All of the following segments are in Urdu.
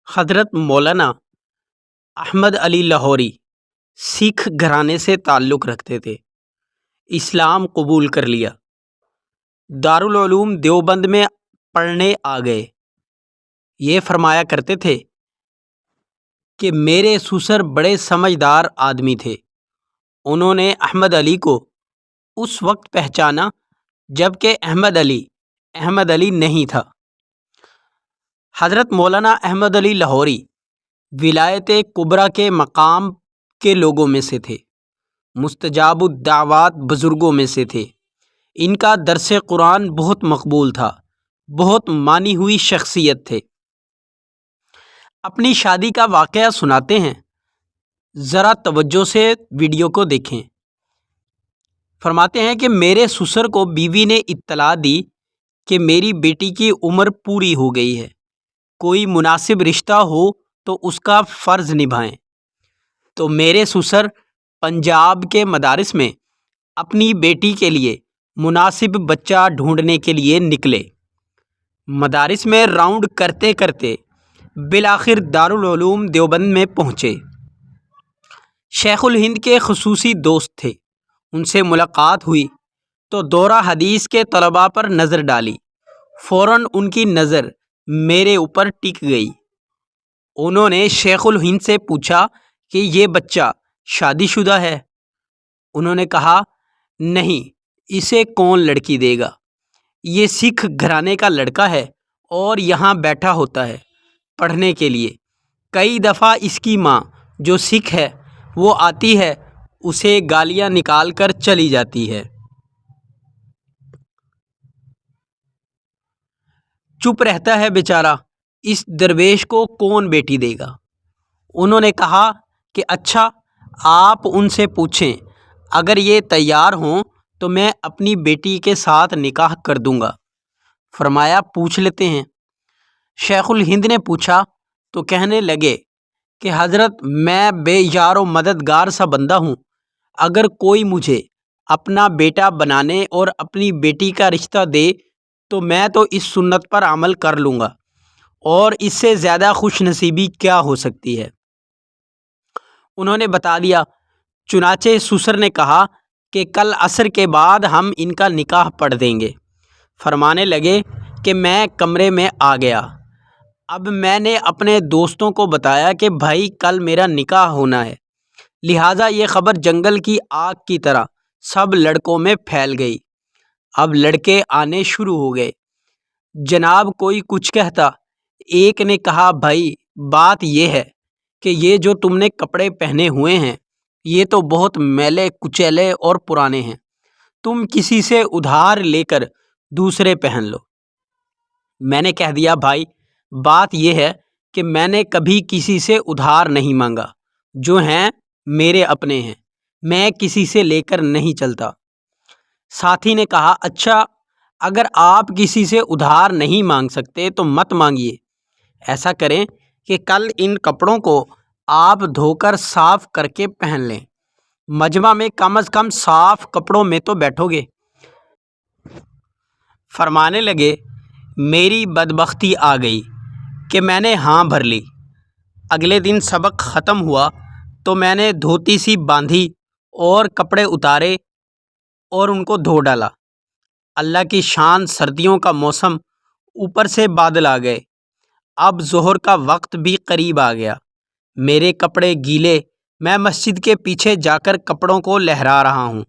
حضرت مولانا احمد علی لاہوری سکھ گھرانے سے تعلق رکھتے تھے۔ اسلام قبول کر لیا، دارالعلوم دیوبند میں پڑھنے آ گئے۔ یہ فرمایا کرتے تھے کہ میرے سسر بڑے سمجھدار آدمی تھے۔ انہوں نے احمد علی کو اس وقت پہچانا جب کہ احمد علی نہیں تھا۔ حضرت مولانا احمد علی لاہوری ولایت کبریٰ کے مقام کے لوگوں میں سے تھے، مستجاب الدعوات بزرگوں میں سے تھے۔ ان کا درس قرآن بہت مقبول تھا، بہت مانی ہوئی شخصیت تھے۔ اپنی شادی کا واقعہ سناتے ہیں، ذرا توجہ سے ویڈیو کو دیکھیں۔ فرماتے ہیں کہ میرے سسر کو بیوی نے اطلاع دی کہ میری بیٹی کی عمر پوری ہو گئی ہے، کوئی مناسب رشتہ ہو تو اس کا فرض نبھائیں۔ تو میرے سسر پنجاب کے مدارس میں اپنی بیٹی کے لیے مناسب بچہ ڈھونڈنے کے لیے نکلے۔ مدارس میں راؤنڈ کرتے کرتے بالآخر دارالعلوم دیوبند میں پہنچے۔ شیخ الہند کے خصوصی دوست تھے، ان سے ملاقات ہوئی تو دورہ حدیث کے طلباء پر نظر ڈالی۔ فوراً ان کی نظر میرے اوپر ٹک گئی۔ انہوں نے شیخ الہند سے پوچھا کہ یہ بچہ شادی شدہ ہے؟ انہوں نے کہا نہیں، اسے کون لڑکی دے گا؟ یہ سکھ گھرانے کا لڑکا ہے اور یہاں بیٹھا ہوتا ہے پڑھنے کے لیے۔ کئی دفعہ اس کی ماں جو سکھ ہے وہ آتی ہے، اسے گالیاں نکال کر چلی جاتی ہے۔ چپ رہتا ہے بیچارہ، اس درویش کو کون بیٹی دے گا؟ انہوں نے کہا کہ اچھا، آپ ان سے پوچھیں، اگر یہ تیار ہوں تو میں اپنی بیٹی کے ساتھ نکاح کر دوں گا۔ فرمایا پوچھ لیتے ہیں۔ شیخ الہند نے پوچھا تو کہنے لگے کہ حضرت میں بے یار و مددگار سا بندہ ہوں، اگر کوئی مجھے اپنا بیٹا بنانے اور اپنی بیٹی کا رشتہ دے تو میں تو اس سنت پر عمل کر لوں گا، اور اس سے زیادہ خوش نصیبی کیا ہو سکتی ہے؟ انہوں نے بتا دیا۔ چنانچہ سسر نے کہا کہ کل عصر کے بعد ہم ان کا نکاح پڑھ دیں گے۔ فرمانے لگے کہ میں کمرے میں آ گیا۔ اب میں نے اپنے دوستوں کو بتایا کہ بھائی کل میرا نکاح ہونا ہے، لہٰذا یہ خبر جنگل کی آگ کی طرح سب لڑکوں میں پھیل گئی۔ اب لڑکے آنے شروع ہو گئے۔ جناب کوئی کچھ کہتا، ایک نے کہا بھائی بات یہ ہے کہ یہ جو تم نے کپڑے پہنے ہوئے ہیں یہ تو بہت میلے کچیلے اور پرانے ہیں، تم کسی سے ادھار لے کر دوسرے پہن لو۔ میں نے کہہ دیا بھائی بات یہ ہے کہ میں نے کبھی کسی سے ادھار نہیں مانگا، جو ہیں میرے اپنے ہیں، میں کسی سے لے کر نہیں چلتا۔ ساتھی نے کہا اچھا، اگر آپ کسی سے ادھار نہیں مانگ سکتے تو مت مانگیے، ایسا کریں کہ کل ان کپڑوں کو آپ دھو کر صاف کر کے پہن لیں، مجمع میں کم از کم صاف کپڑوں میں تو بیٹھو گے۔ فرمانے لگے میری بدبختی آ گئی کہ میں نے ہاں بھر لی۔ اگلے دن سبق ختم ہوا تو میں نے دھوتی سی باندھی اور کپڑے اتارے اور ان کو دھو ڈالا۔ اللہ کی شان، سردیوں کا موسم، اوپر سے بادل آ گئے۔ اب ظہر کا وقت بھی قریب آ گیا، میرے کپڑے گیلے، میں مسجد کے پیچھے جا کر کپڑوں کو لہرا رہا ہوں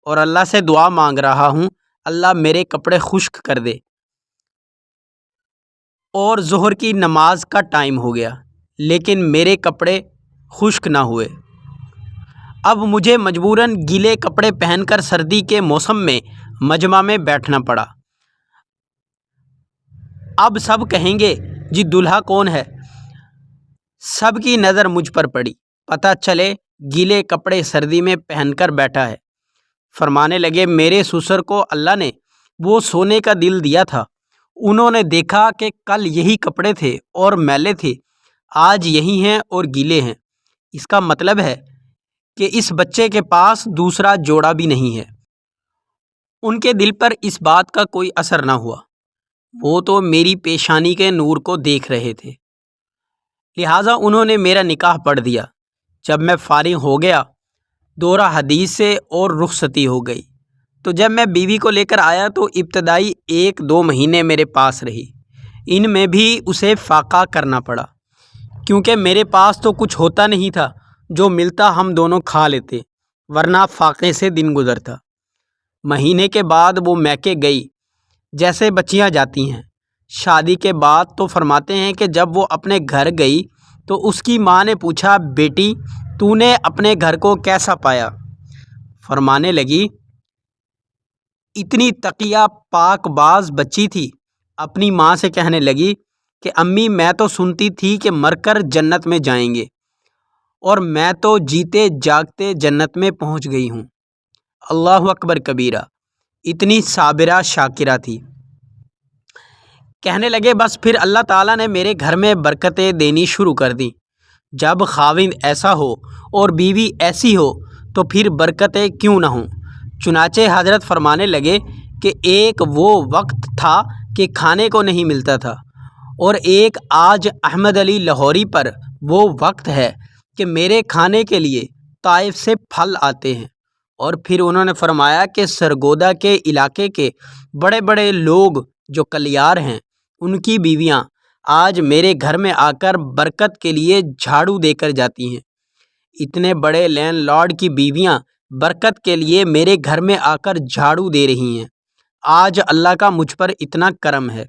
اور اللہ سے دعا مانگ رہا ہوں اللہ میرے کپڑے خشک کر دے۔ اور ظہر کی نماز کا ٹائم ہو گیا لیکن میرے کپڑے خشک نہ ہوئے۔ اب مجھے مجبوراً گیلے کپڑے پہن کر سردی کے موسم میں مجمع میں بیٹھنا پڑا۔ اب سب کہیں گے جی دلہا کون ہے؟ سب کی نظر مجھ پر پڑی، پتہ چلے گیلے کپڑے سردی میں پہن کر بیٹھا ہے۔ فرمانے لگے میرے سسر کو اللہ نے وہ سونے کا دل دیا تھا، انہوں نے دیکھا کہ کل یہی کپڑے تھے اور میلے تھے، آج یہی ہیں اور گیلے ہیں۔ اس کا مطلب ہے کہ اس بچے کے پاس دوسرا جوڑا بھی نہیں ہے۔ ان کے دل پر اس بات کا کوئی اثر نہ ہوا، وہ تو میری پیشانی کے نور کو دیکھ رہے تھے۔ لہٰذا انہوں نے میرا نکاح پڑھ دیا۔ جب میں فارغ ہو گیا دورہ حدیث سے اور رخصتی ہو گئی، تو جب میں بیوی کو لے کر آیا تو ابتدائی 1-2 مہینے میرے پاس رہی۔ ان میں بھی اسے فاقہ کرنا پڑا، کیونکہ میرے پاس تو کچھ ہوتا نہیں تھا، جو ملتا ہم دونوں کھا لیتے، ورنہ فاقے سے دن گزرتا۔ مہینے کے بعد وہ میکے گئی، جیسے بچیاں جاتی ہیں۔ شادی کے بعد تو فرماتے ہیں کہ جب وہ اپنے گھر گئی تو اس کی ماں نے پوچھا، بیٹی تو نے اپنے گھر کو کیسا پایا؟ فرمانے لگی، اتنی تقیہ پاک باز بچی تھی۔ اپنی ماں سے کہنے لگی کہ امی میں تو سنتی تھی کہ مر کر جنت میں جائیں گے، اور میں تو جیتے جاگتے جنت میں پہنچ گئی ہوں۔ اللہ اکبر کبیرہ، اتنی صابرہ شاکرہ تھی۔ کہنے لگے بس پھر اللہ تعالیٰ نے میرے گھر میں برکتیں دینی شروع کر دی۔ جب خاوند ایسا ہو اور بیوی ایسی ہو تو پھر برکتیں کیوں نہ ہوں؟ چنانچہ حضرت فرمانے لگے کہ ایک وہ وقت تھا کہ کھانے کو نہیں ملتا تھا، اور ایک آج احمد علی لاہوری پر وہ وقت ہے کہ میرے کھانے کے لیے طائف سے پھل آتے ہیں۔ اور پھر انہوں نے فرمایا کہ سرگودا کے علاقے کے بڑے بڑے لوگ جو کلیار ہیں، ان کی بیویاں آج میرے گھر میں آ کر برکت کے لیے جھاڑو دے کر جاتی ہیں۔ اتنے بڑے لینڈ لارڈ کی بیویاں برکت کے لیے میرے گھر میں آ کر جھاڑو دے رہی ہیں۔ آج اللہ کا مجھ پر اتنا کرم ہے۔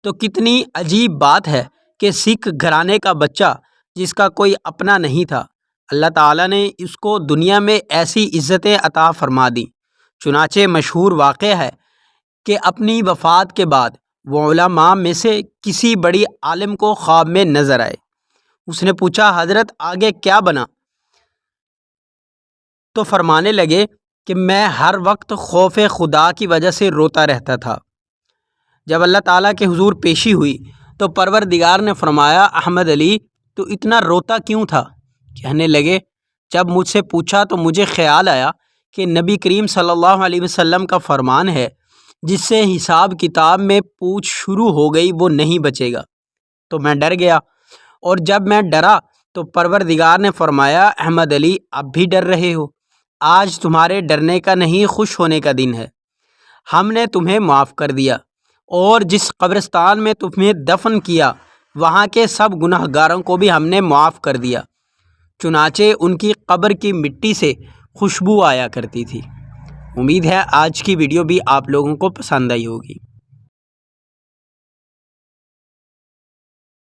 تو کتنی عجیب بات ہے کہ سکھ گھرانے کا بچہ جس کا کوئی اپنا نہیں تھا، اللہ تعالیٰ نے اس کو دنیا میں ایسی عزتیں عطا فرما دی۔ چنانچہ مشہور واقعہ ہے کہ اپنی وفات کے بعد وہ علماء میں سے کسی بڑی عالم کو خواب میں نظر آئے۔ اس نے پوچھا، حضرت آگے کیا بنا؟ تو فرمانے لگے کہ میں ہر وقت خوف خدا کی وجہ سے روتا رہتا تھا۔ جب اللہ تعالیٰ کے حضور پیشی ہوئی تو پروردگار نے فرمایا، احمد علی تو اتنا روتا کیوں تھا؟ کہنے لگے، جب مجھ سے پوچھا تو مجھے خیال آیا کہ نبی کریم صلی اللہ علیہ وسلم کا فرمان ہے، جس سے حساب کتاب میں پوچھ شروع ہو گئی وہ نہیں بچے گا۔ تو میں ڈر گیا، اور جب میں ڈرا تو پروردگار نے فرمایا، احمد علی اب بھی ڈر رہے ہو؟ آج تمہارے ڈرنے کا نہیں، خوش ہونے کا دن ہے۔ ہم نے تمہیں معاف کر دیا، اور جس قبرستان میں تمہیں دفن کیا وہاں کے سب گناہ گاروں کو بھی ہم نے معاف کر دیا۔ چنانچہ ان کی قبر کی مٹی سے خوشبو آیا کرتی تھی۔ امید ہے آج کی ویڈیو بھی آپ لوگوں کو پسند آئی ہوگی۔